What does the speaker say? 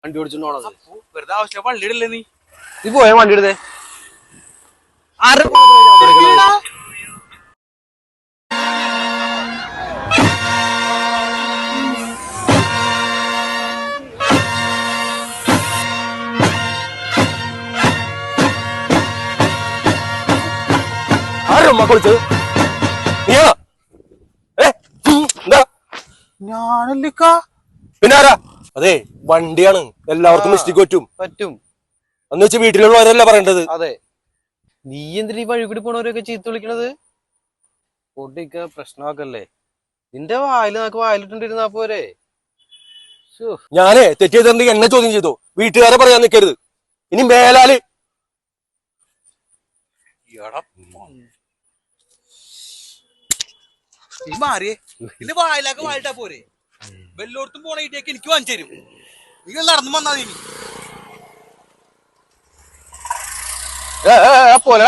വണ്ടി ഓടിച്ചോണ്ട് പോണത് വെറുതെ ആവശ്യം വള്ളി ഇടല്ലേ നീ പോയ വണ്ടി എടുത്തേ കുളിച്ചത് നീയാ എന്താ ഞാനല്ലിക്ക പിന്നെ ആരാ അതെ വണ്ടിയാണ് എല്ലാവർക്കും മിസ്റ്റേക്ക് പറ്റും എന്ന് വെച്ചാൽ വീട്ടിലുള്ളവരല്ല പറയേണ്ടത്. അതെ നീ എന്തിനാ ഈ വഴി കൂടി പോണവരൊക്കെ ചീത്ത വിളിക്കണത്? പൊടിക്ക പ്രശ്നമാക്കല്ലേ. നിന്റെ വായിൽ നമുക്ക് വായിലിട്ടുണ്ടിരുന്നാ പോരെ. ഞാനേ തെറ്റ് ചെയ്തിട്ടുണ്ടെങ്കിൽ എന്നെ ചോദ്യം ചെയ്തോ, വീട്ടുകാരെ പറയാൻ നിൽക്കരുത് ഇനി മേലാല്. നീ മാറിയേ, നിന്റെ വായിലൊക്കെ വായിട്ടാ പോരെ. വെല്ലോടത്തും പോണ ഇടിയൊക്കെ എനിക്ക് വാങ്ങിച്ചു തരും. നിങ്ങൾ നടന്നു വന്നാ നീ പോലെ